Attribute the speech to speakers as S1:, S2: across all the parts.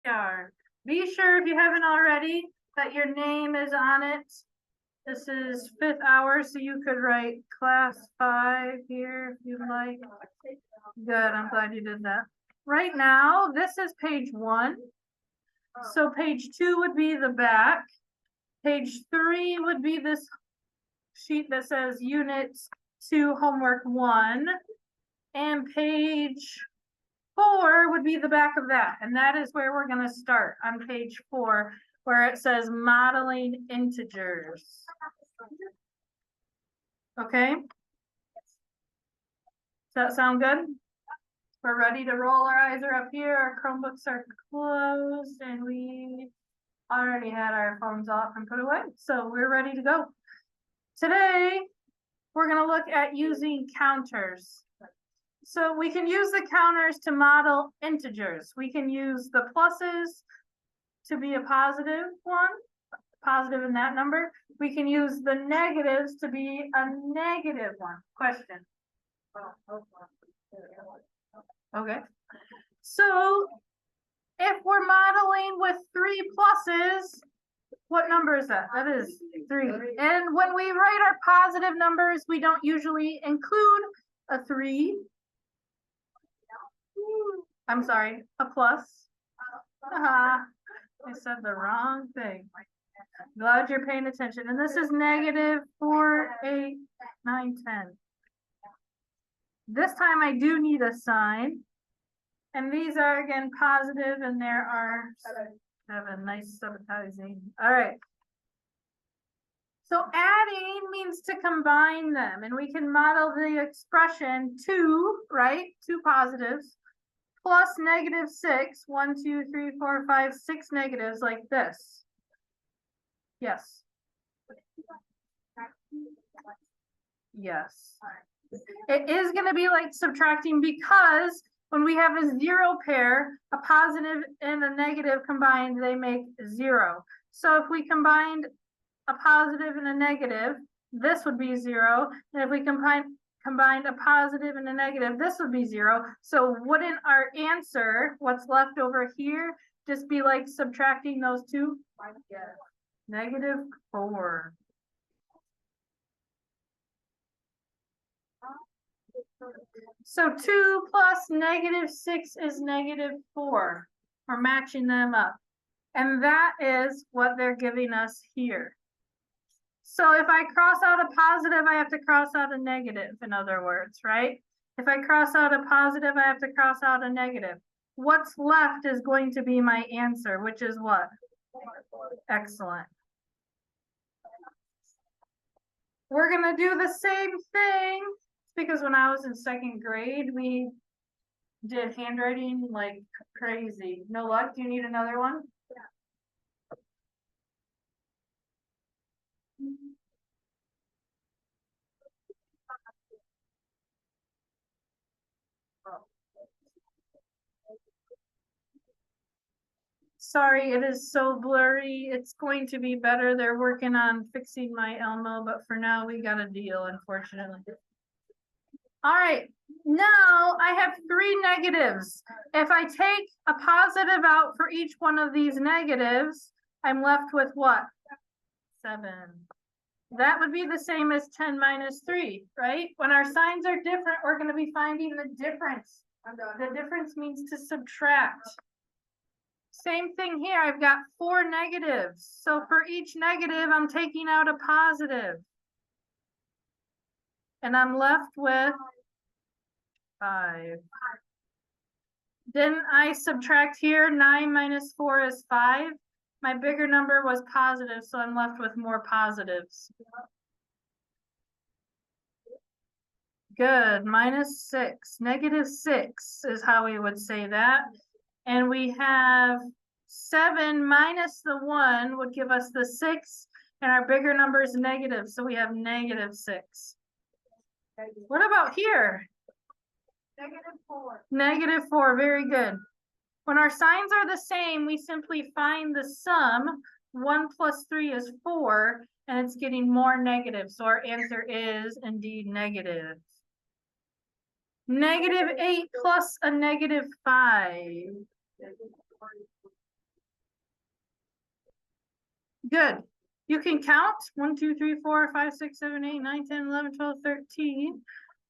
S1: star. Be sure, if you haven't already, that your name is on it. This is 5th hour, so you could write class 5 here if you'd like. Good, I'm glad you did that. Right now, this is page 1. So page 2 would be the back. Page 3 would be this sheet that says Unit 2, Homework 1. And page 4 would be the back of that. And that is where we're going to start, on page 4, where it says modeling integers. Okay? Does that sound good? We're ready to roll. Our eyes are up here. Our Chromebooks are closed, and we already had our phones off and put away. So we're ready to go. Today, we're going to look at using counters. So we can use the counters to model integers. We can use the pluses to be a positive one, positive in that number. We can use the negatives to be a negative one. Question. Okay. So if we're modeling with 3 pluses, what number is that? That is 3. And when we write our positive numbers, we don't usually include a 3. I'm sorry, a plus. I said the wrong thing. Glad you're paying attention. And this is negative 4, 8, 9, 10. This time I do need a sign. And these are again positive, and there are 7. Nice sabotaging. All right. So adding means to combine them, and we can model the expression 2, right? 2 positives plus negative 6. 1, 2, 3, 4, 5, 6 negatives like this. Yes. Yes. It is going to be like subtracting, because when we have a 0 pair, a positive and a negative combined, they make 0. So if we combined a positive and a negative, this would be 0. And if we combined a positive and a negative, this would be 0. So wouldn't our answer, what's left over here, just be like subtracting those 2? Yes. Negative 4. So 2 plus negative 6 is negative 4. We're matching them up. And that is what they're giving us here. So if I cross out a positive, I have to cross out a negative, in other words, right? If I cross out a positive, I have to cross out a negative. What's left is going to be my answer, which is what? Excellent. We're going to do the same thing, because when I was in 2nd grade, we did handwriting like crazy. No luck? Do you need another one? Sorry, it is so blurry. It's going to be better. They're working on fixing my Elmo, but for now we got a deal, unfortunately. All right, now I have 3 negatives. If I take a positive out for each one of these negatives, I'm left with what? 7. That would be the same as 10 minus 3, right? When our signs are different, we're going to be finding the difference. The difference means to subtract. Same thing here. I've got 4 negatives. So for each negative, I'm taking out a positive. And I'm left with 5. Then I subtract here. 9 minus 4 is 5. My bigger number was positive, so I'm left with more positives. Good. Minus 6. Negative 6 is how we would say that. And we have 7 minus the 1 would give us the 6. And our bigger number is negative, so we have negative 6. What about here? Negative 4. Negative 4. Very good. When our signs are the same, we simply find the sum. 1 plus 3 is 4, and it's getting more negative. So our answer is indeed negative. Negative 8 plus a negative 5. Good. You can count 1, 2, 3, 4, 5, 6, 7, 8, 9, 10, 11, 12, 13.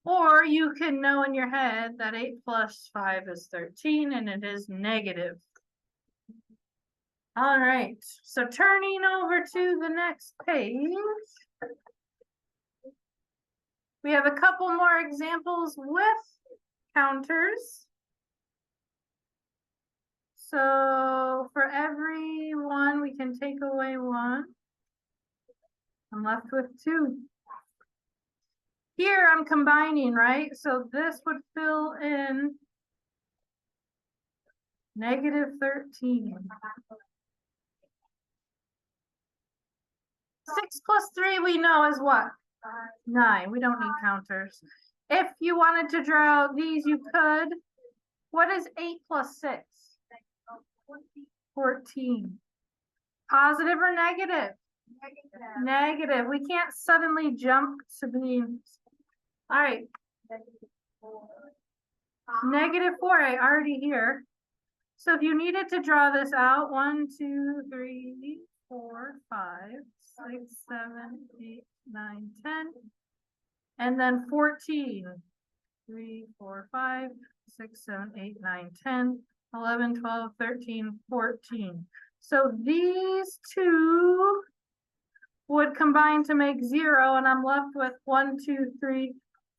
S1: Or you can know in your head that 8 plus 5 is 13 and it is negative. All right, so turning over to the next page. We have a couple more examples with counters. So for every one, we can take away 1. I'm left with 2. Here I'm combining, right? So this would fill in negative 13. 6 plus 3 we know is what? 9. We don't need counters. If you wanted to draw out these, you could. What is 8 plus 6? 14. Positive or negative? Negative. We can't suddenly jump to being. All right. Negative 4, I already here. So if you needed to draw this out, 1, 2, 3, 4, 5, 6, 7, 8, 9, 10. And then 14. 3, 4, 5, 6, 7, 8, 9, 10, 11, 12, 13, 14. So these two would combine to make 0, and I'm left with 1, 2, 3,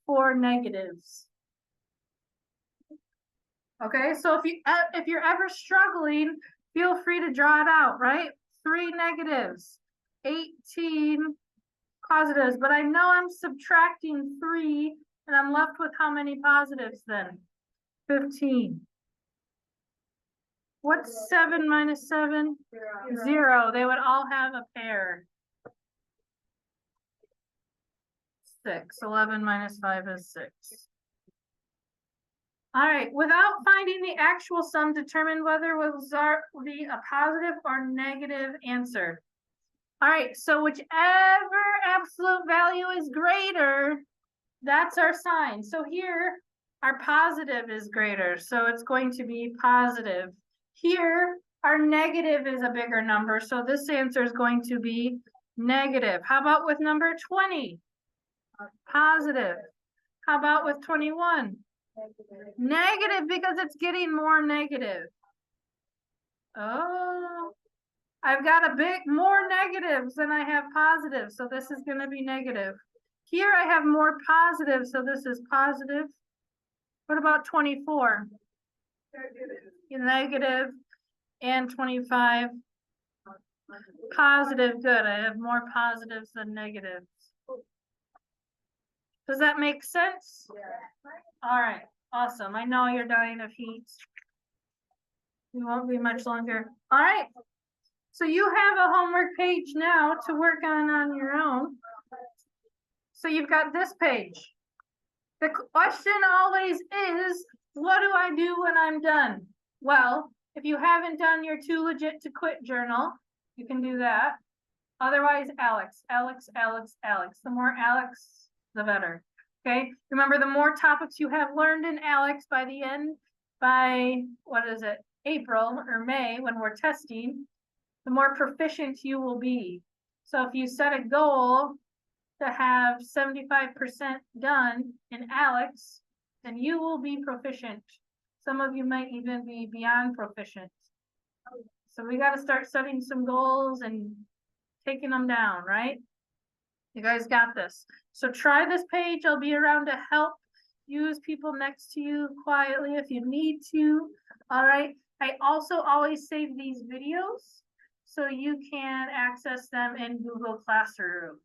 S1: 4 negatives. Okay, so if you're ever struggling, feel free to draw it out, right? 3 negatives, 18 positives, but I know I'm subtracting 3, and I'm left with how many positives then? 15. What's 7 minus 7? 0. They would all have a pair. 6. 11 minus 5 is 6. All right, without finding the actual sum, determine whether it will be a positive or negative answer. All right, so whichever absolute value is greater, that's our sign. So here, our positive is greater, so it's going to be positive. Here, our negative is a bigger number, so this answer is going to be negative. How about with number 20? Positive. How about with 21? Negative, because it's getting more negative. Oh, I've got a bit more negatives than I have positives, so this is going to be negative. Here I have more positives, so this is positive. What about 24? Negative. And 25. Positive, good. I have more positives than negatives. Does that make sense? Yeah. All right, awesome. I know you're dying of heat. We won't be much longer. All right. So you have a homework page now to work on your own. So you've got this page. The question always is, what do I do when I'm done? Well, if you haven't done your Too Legit to Quit journal, you can do that. Otherwise, Alex, Alex, Alex, Alex. The more Alex, the better. Okay. Remember, the more topics you have learned in Alex by the end, by what is it, April or May, when we're testing, the more proficient you will be. So if you set a goal to have 75% done in Alex, then you will be proficient. Some of you might even be beyond proficient. So we got to start setting some goals and taking them down, right? You guys got this. So try this page. I'll be around to help. Use people next to you quietly if you need to. All right. I also always save these videos so you can access them in Google Classroom.